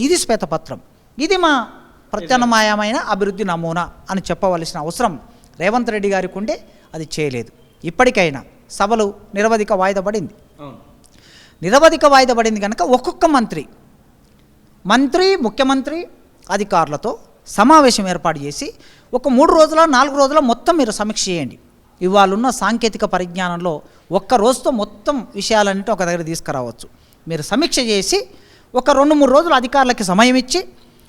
Speaker 2: ఇది శ్వేతపత్రం, ఇది మా ప్రత్యామ్నాయమైన అభివృద్ధి నమూనా అని చెప్పవలసిన అవసరం రేవంత్ రెడ్డి గారికి ఉండే, అది చేయలేదు. ఇప్పటికైనా సభలు నిరవధిక వాయిదా పడింది. నిరవధిక వాయిదా పడింది కనుక ఒక్కొక్క మంత్రి ముఖ్యమంత్రి అధికారులతో సమావేశం ఏర్పాటు చేసి ఒక 3 రోజుల 4 రోజుల మొత్తం మీరు సమీక్ష చేయండి. ఇవాళున్న సాంకేతిక పరిజ్ఞానంలో ఒక్క రోజుతో మొత్తం విషయాలన్నింటి ఒక దగ్గర తీసుకురావచ్చు. మీరు సమీక్ష చేసి ఒక 2-3 రోజులు అధికారులకి సమయం ఇచ్చి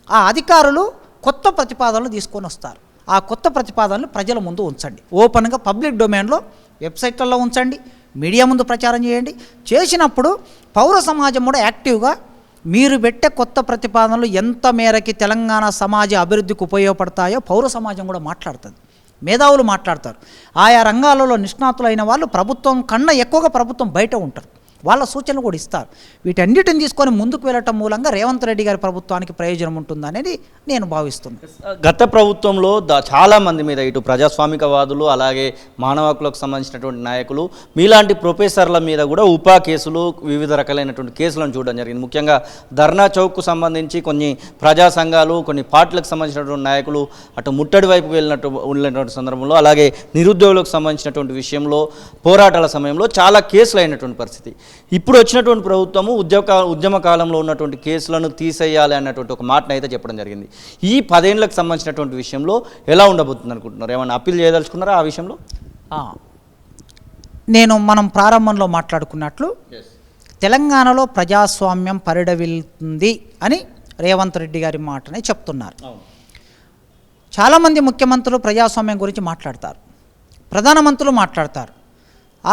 Speaker 2: ఆ అధికారులు కొత్త ప్రతిపాదనలు తీసుకొని వస్తారు. ఆ కొత్త ప్రతిపాదనలు ప్రజల ముందు ఉంచండి. ఓపెన్గా పబ్లిక్ డొమైన్లో వెబ్సైట్లలో ఉంచండి, మీడియా ముందు ప్రచారం చేయండి. చేసినప్పుడు పౌర సమాజం కూడా యాక్టివ్గా మీరు పెట్టే కొత్త ప్రతిపాదనలు ఎంత మేరకి తెలంగాణ సమాజ అభివృద్ధికి ఉపయోగపడతాయో పౌర సమాజం కూడా మాట్లాడుతుంది, మేధావులు మాట్లాడతారు. ఆయా రంగాలలో నిష్ణాతులైన వాళ్ళు ప్రభుత్వం కన్నా ఎక్కువగా ప్రభుత్వం బయట ఉంటారు, వాళ్ళ సూచనలు కూడా ఇస్తారు. వీటన్నిటిని తీసుకొని ముందుకు వెళ్ళటం మూలంగా రేవంత్ రెడ్డి గారి ప్రభుత్వానికి ప్రయోజనం ఉంటుందనేది నేను భావిస్తున్నాను.
Speaker 1: గత ప్రభుత్వంలో చాలామంది మీద ఇటు ప్రజాస్వామికవాదులు అలాగే మానవ హక్కులకు సంబంధించినటువంటి నాయకులు మీలాంటి ప్రొఫెసర్ల మీద కూడా ఉపా కేసులు వివిధ రకాలైనటువంటి కేసులను చూడడం జరిగింది. ముఖ్యంగా ధర్నా చౌక్కు సంబంధించి కొన్ని ప్రజా సంఘాలు కొన్ని పార్టీలకు సంబంధించినటువంటి నాయకులు అటు ముట్టడి వైపు వెళ్ళినటువంటి సందర్భంలో అలాగే నిరుద్యోగులకు సంబంధించినటువంటి విషయంలో పోరాటాల సమయంలో చాలా కేసులు అయినటువంటి పరిస్థితి. ఇప్పుడు వచ్చినటువంటి ప్రభుత్వము ఉద్యమ కాలంలో ఉన్నటువంటి కేసులను తీసేయాలి అన్నటువంటి ఒక మాటను అయితే చెప్పడం జరిగింది. ఈ 10 ఏళ్లకు సంబంధించినటువంటి విషయంలో ఎలా ఉండబోతుంది అనుకుంటున్నారు? ఏమైనా అప్పీల్ చేయదలుచుకున్నారా ఆ విషయంలో?
Speaker 2: మనం ప్రారంభంలో మాట్లాడుకున్నట్లు తెలంగాణలో ప్రజాస్వామ్యం పరిడవిల్లుతుంది అని రేవంత్ రెడ్డి గారి మాటనే చెప్తున్నారు. చాలామంది ముఖ్యమంత్రులు ప్రజాస్వామ్యం గురించి మాట్లాడతారు, ప్రధానమంత్రులు మాట్లాడతారు.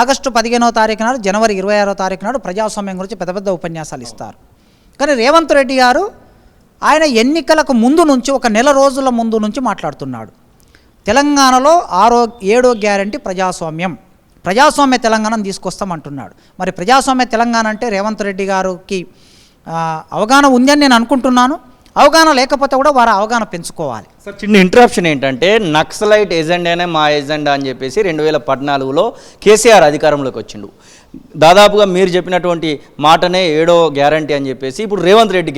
Speaker 2: ఆగస్టు 15వ తారీఖు నాడు, జనవరి 26వ తారీఖు నాడు ప్రజాస్వామ్యం గురించి పెద్ద పెద్ద ఉపన్యాసాలు ఇస్తారు. కానీ రేవంత్ రెడ్డి గారు ఆయన ఎన్నికలకు ముందు నుంచి ఒక నెల రోజుల ముందు నుంచి మాట్లాడుతున్నాడు. తెలంగాణలో 7వ గ్యారంటీ ప్రజాస్వామ్య తెలంగాణను తీసుకొస్తామంటున్నాడు. మరి ప్రజాస్వామ్య తెలంగాణ అంటే రేవంత్ రెడ్డి గారికి అవగాహన ఉందని నేను అనుకుంటున్నాను. అవగాహన లేకపోతే కూడా వారు అవగాహన పెంచుకోవాలి.
Speaker 1: సార్, చిన్న ఇంటరప్షన్ ఏంటంటే నక్సలైట్ ఎజెండానే మా ఎజెండా అని చెప్పేసి 2014లో కేసీఆర్ అధికారంలోకి వచ్చిండు. దాదాపుగా మీరు చెప్పినటువంటి మాటనే 7వ గ్యారంటీ అని చెప్పేసి ఇప్పుడు రేవంత్ రెడ్డి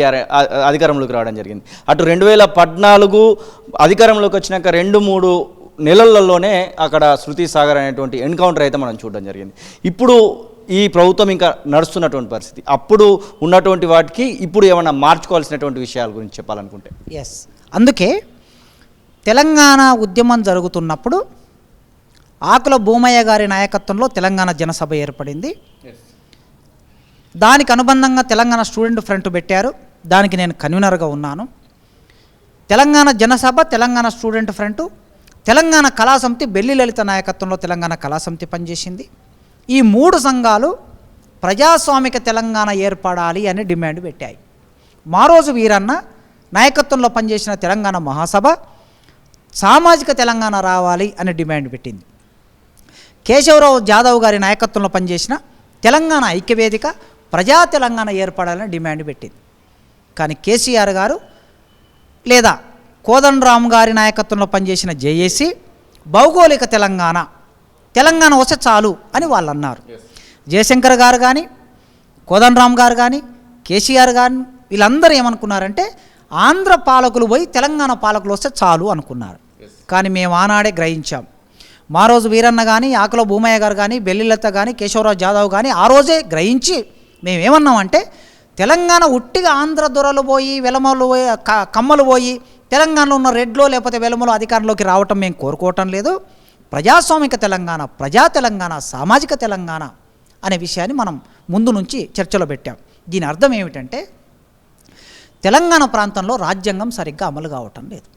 Speaker 1: అధికారంలోకి రావడం జరిగింది. అటు 2014 అధికారంలోకి వచ్చినాక 2-3 నెలలలోనే అక్కడ శృతి సాగర్ అనేటువంటి ఎన్కౌంటర్ అయితే మనం చూడడం జరిగింది. ఇప్పుడు ఈ ప్రభుత్వం ఇంకా నడుస్తున్నటువంటి పరిస్థితి, అప్పుడు ఉన్నటువంటి వాటికి ఇప్పుడు ఏమైనా మార్చుకోవాల్సినటువంటి విషయాల గురించి చెప్పాలనుకుంటే
Speaker 2: అందుకే తెలంగాణ ఉద్యమం జరుగుతున్నప్పుడు ఆకుల భూమయ్య గారి నాయకత్వంలో తెలంగాణ జనసభ ఏర్పడింది. దానికి అనుబంధంగా తెలంగాణ స్టూడెంట్ ఫ్రంట్ పెట్టారు, దానికి నేను కన్వీనర్గా ఉన్నాను. తెలంగాణ జనసభ, తెలంగాణ స్టూడెంట్ ఫ్రంట్, తెలంగాణ కళాసమితి, బెల్లి లలిత నాయకత్వంలో తెలంగాణ కళాసమితి పనిచేసింది. ఈ 3 సంఘాలు ప్రజాస్వామిక తెలంగాణ ఏర్పడాలి అని డిమాండ్ పెట్టాయి. మారోజు వీరన్న నాయకత్వంలో పనిచేసిన తెలంగాణ మహాసభ సామాజిక తెలంగాణ రావాలి అని డిమాండ్ పెట్టింది. కేశవరావు జాదవ్ గారి నాయకత్వంలో పనిచేసిన తెలంగాణ ఐక్యవేదిక ప్రజా తెలంగాణ ఏర్పడాలని డిమాండ్ పెట్టింది. కానీ కేసీఆర్ గారు లేదా కోదండరామ్ గారి నాయకత్వంలో పనిచేసిన జేఏసీ భౌగోళిక తెలంగాణ వస్తే చాలు అని వాళ్ళు అన్నారు. జయశంకర్ గారు కానీ, కోదండరామ్ గారు కానీ, కేసీఆర్ గారు వీళ్ళందరూ ఏమనుకున్నారంటే ఆంధ్ర పాలకులు పోయి తెలంగాణ పాలకులు వస్తే చాలు అనుకున్నారు. కానీ మేము ఆనాడే గ్రహించాం. మారోజు వీరన్న కానీ, ఆకుల భూమయ్య గారు కానీ, బెల్లిలత కానీ, కేశవరావు జాదవ్ కానీ ఆ రోజే గ్రహించి మేమేమన్నామంటే తెలంగాణ ఉట్టిగా ఆంధ్ర దొరలు పోయి వెలమలు పోయి కమ్మలు పోయి తెలంగాణలో ఉన్న రెడ్లో లేకపోతే వెలమలో అధికారంలోకి రావటం మేము కోరుకోవటం లేదు. ప్రజాస్వామిక తెలంగాణ, ప్రజా తెలంగాణ, సామాజిక తెలంగాణ అనే విషయాన్ని మనం ముందు నుంచి చర్చలో పెట్టాం. దీని అర్థం ఏమిటంటే తెలంగాణ ప్రాంతంలో రాజ్యాంగం సరిగ్గా అమలు కావటం లేదు.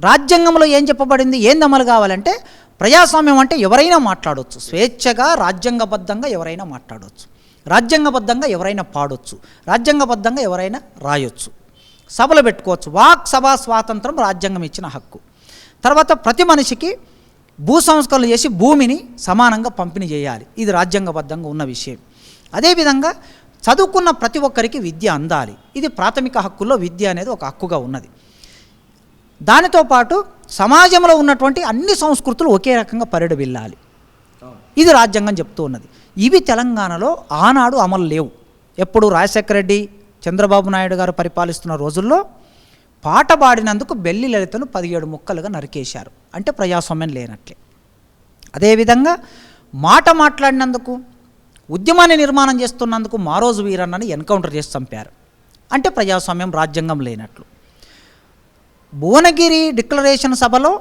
Speaker 2: రాజ్యాంగంలో ఏం చెప్పబడింది, ఏంది అమలు కావాలంటే ప్రజాస్వామ్యం అంటే ఎవరైనా మాట్లాడవచ్చు, స్వేచ్ఛగా రాజ్యాంగబద్ధంగా ఎవరైనా మాట్లాడవచ్చు, రాజ్యాంగబద్ధంగా ఎవరైనా పాడవచ్చు, రాజ్యాంగబద్ధంగా ఎవరైనా రాయొచ్చు, సభలు పెట్టుకోవచ్చు. వాక్ సభా స్వాతంత్రం రాజ్యాంగం ఇచ్చిన హక్కు. తర్వాత ప్రతి మనిషికి భూ సంస్కరణలు చేసి భూమిని సమానంగా పంపిణీ చేయాలి, ఇది రాజ్యాంగబద్ధంగా ఉన్న విషయం. అదేవిధంగా చదువుకున్న ప్రతి ఒక్కరికి విద్య అందాలి. ఇది ప్రాథమిక హక్కుల్లో విద్య అనేది ఒక హక్కుగా ఉన్నది. దానితో పాటు సమాజంలో ఉన్నటువంటి అన్ని సంస్కృతులు ఒకే రకంగా పరిడవిల్లాలి. ఇది రాజ్యాంగం చెప్తూ ఉన్నది. ఇవి తెలంగాణలో ఆనాడు అమలు లేవు. ఎప్పుడు రాజశేఖర రెడ్డి, చంద్రబాబు నాయుడు గారు పరిపాలిస్తున్న రోజుల్లో పాట పాడినందుకు బెల్లి లలితను 17 ముక్కలుగా నరికేశారు. అంటే ప్రజాస్వామ్యం లేనట్లే. అదేవిధంగా మాట మాట్లాడినందుకు, ఉద్యమాన్ని నిర్మాణం చేస్తున్నందుకు మారోజు వీరన్నని ఎన్కౌంటర్ చేసి చంపారు. అంటే ప్రజాస్వామ్యం, రాజ్యాంగం లేనట్లు. భువనగిరి డిక్లరేషన్ సభలో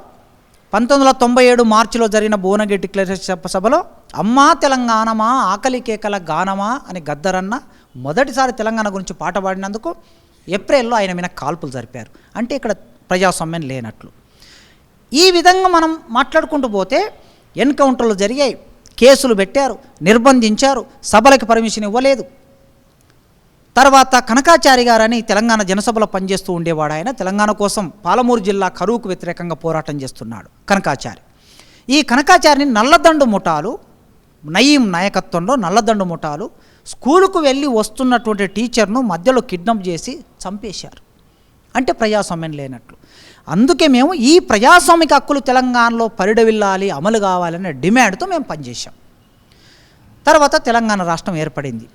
Speaker 2: 1997 మార్చిలో జరిగిన భువనగిరి డిక్లరేషన్ సభలో అమ్మా తెలంగాణమా ఆకలి కేకల గానమా అని గద్దరన్న మొదటిసారి తెలంగాణ గురించి పాట పాడినందుకు ఏప్రిల్లో ఆయన మీద కాల్పులు జరిపారు. అంటే ఇక్కడ ప్రజాస్వామ్యం లేనట్లు. ఈ విధంగా మనం మాట్లాడుకుంటూ పోతే ఎన్కౌంటర్లు జరిగాయి, కేసులు పెట్టారు, నిర్బంధించారు, సభలకు పర్మిషన్ ఇవ్వలేదు. తర్వాత కనకాచారి గారని తెలంగాణ జనసభలో పనిచేస్తూ ఉండేవాడు. ఆయన తెలంగాణ కోసం పాలమూరు జిల్లా కరువుకు వ్యతిరేకంగా పోరాటం చేస్తున్నాడు కనకాచారి. ఈ కనకాచారిని నల్లదండు ముఠాలు, నయీం నాయకత్వంలో నల్లదండు ముఠాలు స్కూలుకు వెళ్ళి వస్తున్నటువంటి టీచర్ను మధ్యలో కిడ్నాప్ చేసి చంపేశారు. అంటే ప్రజాస్వామ్యం లేనట్లు. అందుకే మేము ఈ ప్రజాస్వామిక హక్కులు తెలంగాణలో పరిడవిల్లాలి, అమలు కావాలనే డిమాండ్తో మేము పనిచేశాం. తర్వాత తెలంగాణ రాష్ట్రం ఏర్పడింది.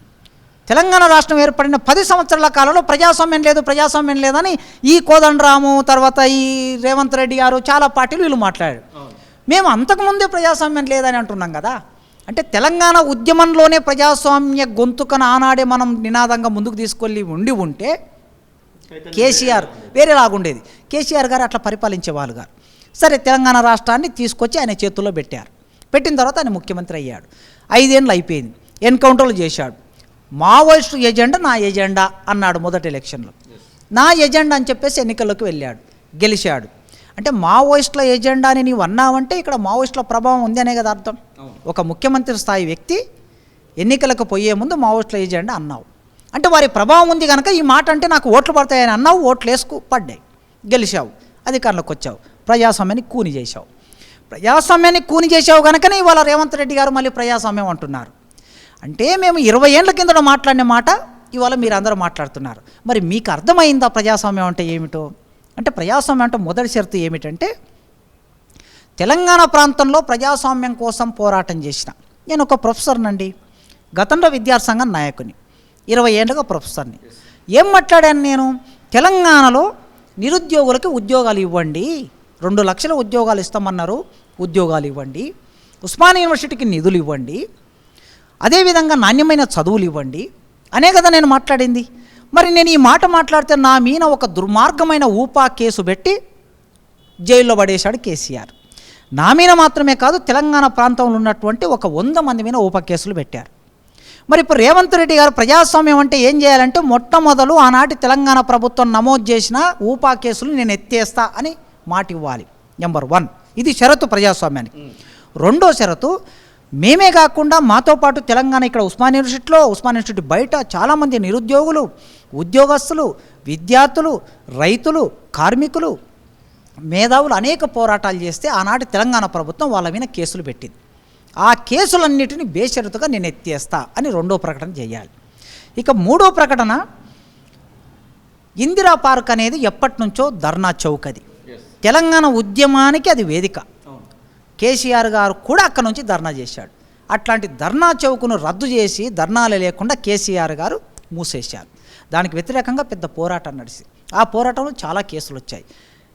Speaker 2: తెలంగాణ రాష్ట్రం ఏర్పడిన 10 సంవత్సరాల కాలంలో ప్రజాస్వామ్యం లేదని ఈ కోదండరాము, తర్వాత ఈ రేవంత్ రెడ్డి గారు, చాలా పార్టీలు వీళ్ళు మాట్లాడారు. మేము అంతకుముందే ప్రజాస్వామ్యం లేదని అంటున్నాం కదా. అంటే తెలంగాణ ఉద్యమంలోనే ప్రజాస్వామ్య గొంతుకను ఆనాడే మనం నినాదంగా ముందుకు తీసుకెళ్ళి ఉంటే కేసీఆర్ వేరేలాగుండేది. కేసీఆర్ గారు అట్లా పరిపాలించే వాళ్ళు గారు. సరే, తెలంగాణ రాష్ట్రాన్ని తీసుకొచ్చి ఆయన చేతుల్లో పెట్టారు. పెట్టిన తర్వాత ఆయన ముఖ్యమంత్రి అయ్యాడు. 5 ఏళ్ళు అయిపోయింది. ఎన్కౌంటర్లు చేశాడు. మావోయిస్టు ఎజెండా నా ఎజెండా అన్నాడు మొదటి ఎలక్షన్లో. నా ఎజెండా అని చెప్పేసి ఎన్నికల్లోకి వెళ్ళాడు, గెలిచాడు. అంటే మావోయిస్టుల ఎజెండా అని నీవు అన్నావంటే ఇక్కడ మావోయిస్టుల ప్రభావం ఉంది అనే కదా అర్థం. ఒక ముఖ్యమంత్రి స్థాయి వ్యక్తి ఎన్నికలకు పోయే ముందు మావోయిస్టుల ఎజెండా అన్నావు అంటే వారి ప్రభావం ఉంది కనుక ఈ మాట అంటే నాకు ఓట్లు పడతాయని అన్నావు, ఓట్లు పడ్డాయి, గెలిచావు, అధికారంలోకి వచ్చావు, ప్రజాస్వామ్యాన్ని కూని చేసావు కనుకనే ఇవాళ రేవంత్ రెడ్డి గారు మళ్ళీ ప్రజాస్వామ్యం అంటున్నారు. అంటే మేము 20 ఏళ్ల కిందట మాట్లాడిన మాట ఇవాళ మీరు అందరూ మాట్లాడుతున్నారు. మరి మీకు అర్థమైందా ప్రజాస్వామ్యం అంటే ఏమిటో? అంటే ప్రజాస్వామ్యం అంటే మొదటి షరతు ఏమిటంటే తెలంగాణ ప్రాంతంలో ప్రజాస్వామ్యం కోసం పోరాటం చేసిన నేను ఒక ప్రొఫెసర్నండి, గతంలో విద్యార్థి సంఘం నాయకుని, 20 ఏళ్ళుగా ప్రొఫెసర్ని. ఏం మాట్లాడాను నేను? తెలంగాణలో నిరుద్యోగులకి ఉద్యోగాలు ఇవ్వండి, 2 లక్షల ఉద్యోగాలు ఇస్తామన్నారు, ఉద్యోగాలు ఇవ్వండి, ఉస్మానియా యూనివర్సిటీకి నిధులు ఇవ్వండి, అదేవిధంగా నాణ్యమైన చదువులు ఇవ్వండి అనే కదా నేను మాట్లాడింది. మరి నేను ఈ మాట మాట్లాడితే నా మీద ఒక దుర్మార్గమైన ఊపా కేసు పెట్టి జైల్లో పడేశాడు కేసీఆర్. నా మీద మాత్రమే కాదు, తెలంగాణ ప్రాంతంలో ఉన్నటువంటి ఒక 100 మంది మీద ఊపా కేసులు పెట్టారు. మరి ఇప్పుడు రేవంత్ రెడ్డి గారు ప్రజాస్వామ్యం అంటే ఏం చేయాలంటే మొట్టమొదలు ఆనాటి తెలంగాణ ప్రభుత్వం నమోదు చేసిన ఊపా కేసులు నేను ఎత్తేస్తా అని మాట ఇవ్వాలి. నెంబర్ 1 ఇది షరతు ప్రజాస్వామ్యానికి. రెండో షరతు, మేమే కాకుండా మాతో పాటు తెలంగాణ ఇక్కడ ఉస్మానియా యూనివర్సిటీ బయట చాలామంది నిరుద్యోగులు, ఉద్యోగస్తులు, విద్యార్థులు, రైతులు, కార్మికులు, మేధావులు అనేక పోరాటాలు చేస్తే ఆనాటి తెలంగాణ ప్రభుత్వం వాళ్ళ మీద కేసులు పెట్టింది. ఆ కేసులన్నిటిని బేషరతుగా నేను ఎత్తేస్తా అని రెండో ప్రకటన చేయాలి. ఇక మూడో ప్రకటన, ఇందిరా పార్క్ అనేది ఎప్పటి నుంచో ధర్నా చౌక్, అది తెలంగాణ ఉద్యమానికి అది వేదిక. కేసీఆర్ గారు కూడా అక్కడ నుంచి ధర్నా చేశాడు. అట్లాంటి ధర్నా చౌకును రద్దు చేసి ధర్నాలు లేకుండా కేసీఆర్ గారు మూసేశారు. దానికి వ్యతిరేకంగా పెద్ద పోరాటం నడిచి ఆ పోరాటంలో చాలా కేసులు వచ్చాయి.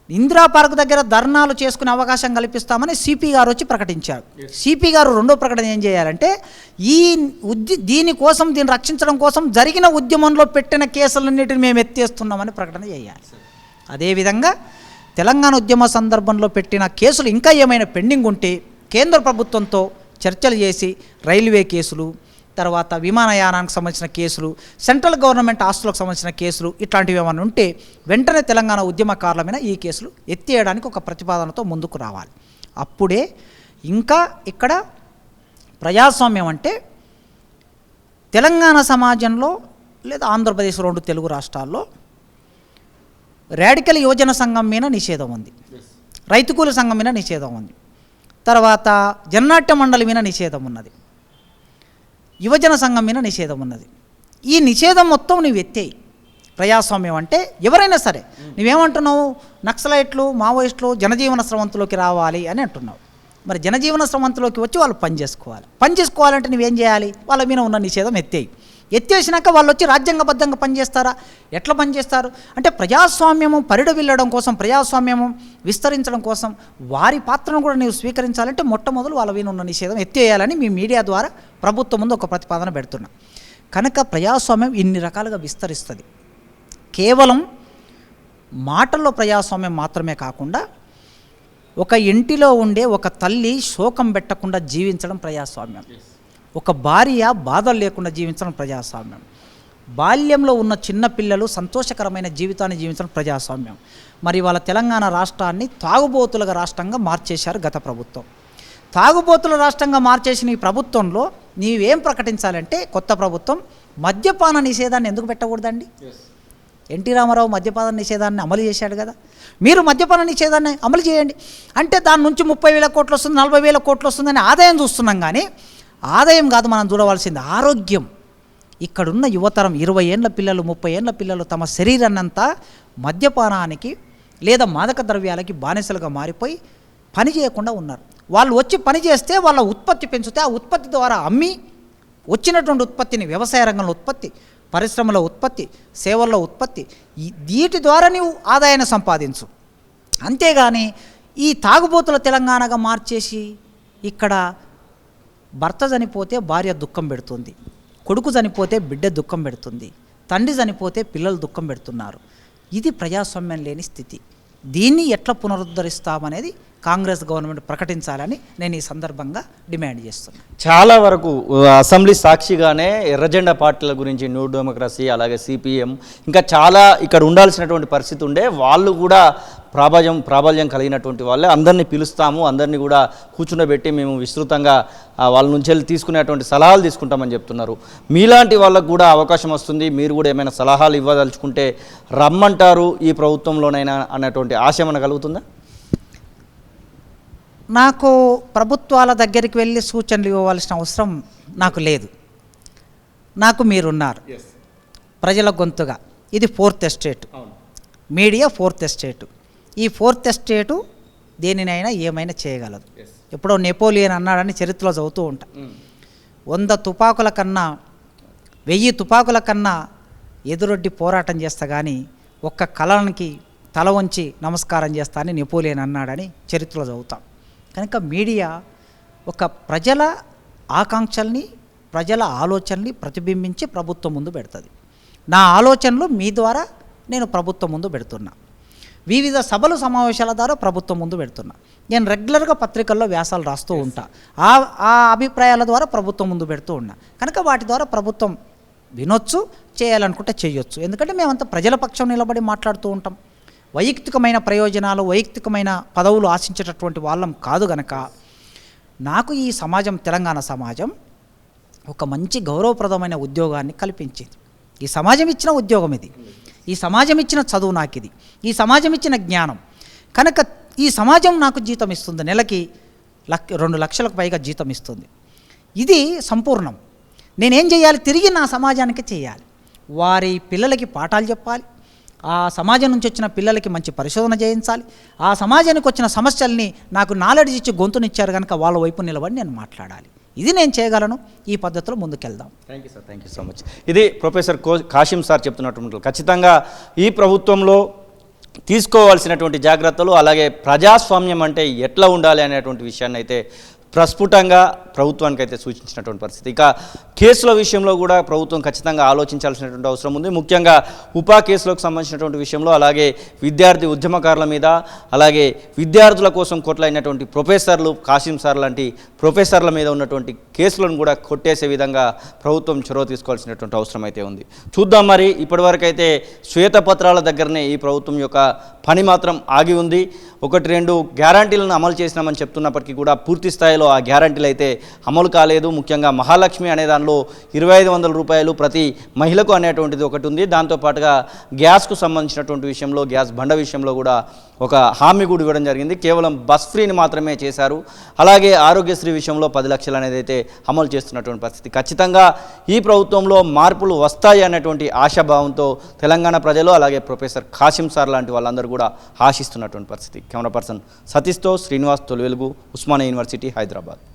Speaker 2: ఇందిరా పార్క్ దగ్గర ధర్నాలు చేసుకునే అవకాశం కల్పిస్తామని సిపి గారు వచ్చి ప్రకటించారు. సిపి గారు రెండో ప్రకటన ఏం చేయాలంటే దీన్ని రక్షించడం కోసం జరిగిన ఉద్యమంలో పెట్టిన కేసులన్నిటిని మేము ఎత్తేస్తున్నామని ప్రకటన చేయాలి. అదేవిధంగా తెలంగాణ ఉద్యమ సందర్భంలో పెట్టిన కేసులు ఇంకా ఏమైనా పెండింగ్ ఉంటే కేంద్ర ప్రభుత్వంతో చర్చలు చేసి రైల్వే కేసులు, తర్వాత విమానయానానికి సంబంధించిన కేసులు, సెంట్రల్ గవర్నమెంట్ ఆస్తులకు సంబంధించిన కేసులు, ఇట్లాంటివి ఏమైనా ఉంటే వెంటనే తెలంగాణ ఉద్యమకారుల మీద ఈ కేసులు ఎత్తేయడానికి ఒక ప్రతిపాదనతో ముందుకు రావాలి. అప్పుడే ఇంకా ఇక్కడ ప్రజాస్వామ్యం అంటే తెలంగాణ సమాజంలో లేదా ఆంధ్రప్రదేశ్ 2 తెలుగు రాష్ట్రాల్లో రాడికల్ యువజన సంఘం మీద నిషేధం ఉంది, రైతు కూలి సంఘం మీద నిషేధం ఉంది, తర్వాత జననాట్య మండలి మీద నిషేధం ఉన్నది, యువజన సంఘం మీద నిషేధం ఉన్నది. ఈ నిషేధం మొత్తం నువ్వు ఎత్తేయి. ప్రజాస్వామ్యం అంటే ఎవరైనా సరే నువ్వేమంటున్నావు, నక్సలైట్లు మావోయిస్టులు జనజీవన స్రవంతిలోకి రావాలి అని అంటున్నావు. మరి జనజీవన స్రవంతిలోకి వచ్చి వాళ్ళు పనిచేసుకోవాలంటే నువ్వేం చేయాలి, వాళ్ళ మీద ఉన్న నిషేధం ఎత్తేసినాక వాళ్ళు వచ్చి రాజ్యాంగబద్ధంగా పనిచేస్తారా, ఎట్లా పనిచేస్తారు అంటే ప్రజాస్వామ్యము పరిడవిల్లడం కోసం, ప్రజాస్వామ్యము విస్తరించడం కోసం వారి పాత్రను కూడా నీవు స్వీకరించాలంటే మొట్టమొదలు వాళ్ళ మీద ఉన్న నిషేధం ఎత్తేయాలని మీ మీడియా ద్వారా ప్రభుత్వం ముందు ఒక ప్రతిపాదన పెడుతున్నా. కనుక ప్రజాస్వామ్యం ఇన్ని రకాలుగా విస్తరిస్తుంది. కేవలం మాటల్లో ప్రజాస్వామ్యం మాత్రమే కాకుండా ఒక ఇంటిలో ఉండే ఒక తల్లి శోకం పెట్టకుండా జీవించడం ప్రజాస్వామ్యం, ఒక భార్య బాధలు లేకుండా జీవించడం ప్రజాస్వామ్యం, బాల్యంలో ఉన్న చిన్న పిల్లలు సంతోషకరమైన జీవితాన్ని జీవించడం ప్రజాస్వామ్యం. మరి వాళ్ళ తెలంగాణ రాష్ట్రాన్ని తాగుబోతుల రాష్ట్రంగా మార్చేశారు గత ప్రభుత్వం. తాగుబోతుల రాష్ట్రంగా మార్చేసిన ఈ ప్రభుత్వంలో నీవేం ప్రకటించాలంటే కొత్త ప్రభుత్వం మద్యపాన నిషేధాన్ని ఎందుకు పెట్టకూడదండి? ఎన్టీ రామారావు మద్యపాన నిషేధాన్ని అమలు చేశాడు కదా, మీరు మద్యపాన నిషేధాన్ని అమలు చేయండి. అంటే దాని నుంచి 30,000 కోట్లు వస్తుంది, 40,000 కోట్లు వస్తుందని ఆదాయం చూస్తున్నాం. కానీ ఆదాయం కాదు మనం చూడవలసింది ఆరోగ్యం. ఇక్కడున్న యువతరం 20 ఏళ్ళ పిల్లలు 30 ఏళ్ళ పిల్లలు తమ శరీరాన్నంతా మద్యపానానికి లేదా మాదక ద్రవ్యాలకి బానిసలుగా మారిపోయి పని చేయకుండా ఉన్నారు. వాళ్ళు వచ్చి పని చేస్తే వాళ్ళ ఉత్పత్తి పెంచితే ఆ ఉత్పత్తి ద్వారా అమ్మి వచ్చినటువంటి ఉత్పత్తిని వ్యవసాయ రంగంలో ఉత్పత్తి, పరిశ్రమల ఉత్పత్తి, సేవల్లో ఉత్పత్తి, వీటి ద్వారా నీవు ఆదాయాన్ని సంపాదించు. అంతేగాని ఈ తాగుబోతుల తెలంగాణగా మార్చేసి ఇక్కడ భర్త చనిపోతే భార్య దుఃఖం పెడుతుంది, కొడుకు చనిపోతే బిడ్డ దుఃఖం పెడుతుంది, తండ్రి చనిపోతే పిల్లలు దుఃఖం పెడుతున్నారు. ఇది ప్రజాస్వామ్యం లేని స్థితి. దీన్ని ఎట్లా పునరుద్ధరిస్తామనేది కాంగ్రెస్ గవర్నమెంట్ ప్రకటించాలని నేను ఈ సందర్భంగా డిమాండ్ చేస్తున్నాను.
Speaker 1: చాలా వరకు అసెంబ్లీ సాక్షిగానే ఎర్రజెండా పార్టీల గురించి న్యూ డెమోక్రసీ అలాగే సిపిఎం ఇంకా చాలా ఇక్కడ ఉండాల్సినటువంటి పరిస్థితి ఉండే, వాళ్ళు కూడా ప్రాబల్యం కలిగినటువంటి వాళ్ళే అందరినీ పిలుస్తాము, అందరినీ కూడా కూర్చుండబెట్టి మేము విస్తృతంగా వాళ్ళ నుంచి వెళ్ళి తీసుకునేటువంటి సలహాలు తీసుకుంటామని చెప్తున్నారు. మీలాంటి వాళ్ళకు కూడా అవకాశం వస్తుంది, మీరు కూడా ఏమైనా సలహాలు ఇవ్వదలుచుకుంటే రమ్మంటారు ఈ ప్రభుత్వంలోనైనా అన్నటువంటి ఆశ ఏమైనా కలుగుతుందా?
Speaker 2: నాకు ప్రభుత్వాల దగ్గరికి వెళ్ళి సూచనలు ఇవ్వవలసిన అవసరం నాకు లేదు. నాకు మీరున్నారు ప్రజల గొంతుగా. ఇది 4th estate, media 4th estate. ఈ 4th ఎస్టేటు దేనినైనా ఏమైనా చేయగలదు. ఎప్పుడో నెపోలియన్ అన్నాడని చరిత్రలో చదువుతూ ఉంటా. 100 తుపాకుల కన్నా 1000 తుపాకుల కన్నా ఎదురొడ్డి పోరాటం చేస్తా కానీ ఒక్క కళనికి తల వంచి నమస్కారం చేస్తా అని నెపోలియన్ అన్నాడని చరిత్రలో చదువుతాం. కనుక మీడియా ఒక ప్రజల ఆకాంక్షల్ని, ప్రజల ఆలోచనల్ని ప్రతిబింబించి ప్రభుత్వం ముందు పెడుతుంది. నా ఆలోచనలు మీ ద్వారా నేను ప్రభుత్వం ముందు పెడుతున్నా, వివిధ సభలు సమావేశాల ద్వారా ప్రభుత్వం ముందు పెడుతున్నా. నేను రెగ్యులర్గా పత్రికల్లో వ్యాసాలు రాస్తూ ఉంటా, ఆ అభిప్రాయాల ద్వారా ప్రభుత్వం ముందు పెడుతూ ఉన్నా. కనుక వాటి ద్వారా ప్రభుత్వం వినొచ్చు, చేయాలనుకుంటే చేయొచ్చు. ఎందుకంటే మేమంతా ప్రజల పక్షం నిలబడి మాట్లాడుతూ ఉంటాం. వైయక్తికమైన ప్రయోజనాలు, వైయక్తికమైన పదవులు ఆశించేటటువంటి వాళ్ళం కాదు. గనక నాకు ఈ సమాజం, తెలంగాణ సమాజం ఒక మంచి గౌరవప్రదమైన ఉద్యోగాన్ని కల్పించింది. ఈ సమాజం ఇచ్చిన ఉద్యోగం ఇది, ఈ సమాజం ఇచ్చిన చదువు నాకు ఇది, ఈ సమాజం ఇచ్చిన జ్ఞానం. కనుక ఈ సమాజం నాకు జీతం ఇస్తుంది, నెలకి 2 లక్షలకు పైగా జీతం ఇస్తుంది. ఇది సంపూర్ణం. నేనేం చేయాలి? తిరిగి నా సమాజానికి చేయాలి. వారి పిల్లలకి పాఠాలు చెప్పాలి, ఆ సమాజం నుంచి వచ్చిన పిల్లలకి మంచి పరిశోధన చేయించాలి, ఆ సమాజానికి వచ్చిన సమస్యల్ని నాకు నాలెడ్జ్ ఇచ్చి గొంతునిచ్చారు కనుక వాళ్ళ వైపు నిలబడి నేను మాట్లాడాలి. ఇది నేను చేయగలను. ఈ పద్ధతిలో ముందుకెళ్దాం.
Speaker 1: Thank you sir, thank you so much. ఇది ప్రొఫెసర్ కాశీం సార్ చెప్తున్నటువంటి ఖచ్చితంగా ఈ ప్రభుత్వంలో తీసుకోవాల్సినటువంటి జాగ్రత్తలు, అలాగే ప్రజాస్వామ్యం అంటే ఎట్లా ఉండాలి అనేటువంటి విషయాన్ని అయితే ప్రస్ఫుటంగా ప్రభుత్వానికి అయితే సూచించినటువంటి పరిస్థితి. ఇక కేసుల విషయంలో కూడా ప్రభుత్వం ఖచ్చితంగా ఆలోచించాల్సినటువంటి అవసరం ఉంది. ముఖ్యంగా ఉపా కేసులకు సంబంధించినటువంటి విషయంలో, అలాగే విద్యార్థి ఉద్యమకారుల మీద, అలాగే విద్యార్థుల కోసం కొట్లాడినటువంటి ప్రొఫెసర్లు, కాశీం సార్ లాంటి ప్రొఫెసర్ల మీద ఉన్నటువంటి కేసులను కూడా కొట్టేసే విధంగా ప్రభుత్వం చొరవ తీసుకోవాల్సినటువంటి అవసరం అయితే ఉంది. చూద్దాం మరి. ఇప్పటివరకు అయితే శ్వేతపత్రాల దగ్గరనే ఈ ప్రభుత్వం యొక్క పని మాత్రం ఆగి ఉంది. 1-2 గ్యారంటీలను అమలు చేసినామని చెప్తున్నప్పటికీ కూడా పూర్తి స్థాయిలో ఆ గ్యారంటీలు అయితే అమలు కాలేదు. ముఖ్యంగా మహాలక్ష్మి అనే దానిలో దాంట్లో 2500 రూపాయలు ప్రతి మహిళకు అనేటువంటిది ఒకటి ఉంది. దాంతోపాటుగా గ్యాస్కు సంబంధించినటువంటి విషయంలో, గ్యాస్ బండ విషయంలో కూడా ఒక హామీ కూడా ఇవ్వడం జరిగింది. కేవలం బస్ ఫ్రీని మాత్రమే చేశారు. అలాగే ఆరోగ్యశ్రీ విషయంలో 10 లక్షలు అనేది అయితే అమలు చేస్తున్నటువంటి పరిస్థితి. ఖచ్చితంగా ఈ ప్రభుత్వంలో మార్పులు వస్తాయి అన్నటువంటి ఆశాభావంతో తెలంగాణ ప్రజలు, అలాగే ప్రొఫెసర్ ఖాసిం సార్ లాంటి వాళ్ళందరూ కూడా ఆశిస్తున్నటువంటి పరిస్థితి. కెమెరా పర్సన్ సతీష్తో శ్రీనివాస్, తొలి వెలుగు, ఉస్మానియా యూనివర్సిటీ, హైదరాబాద్.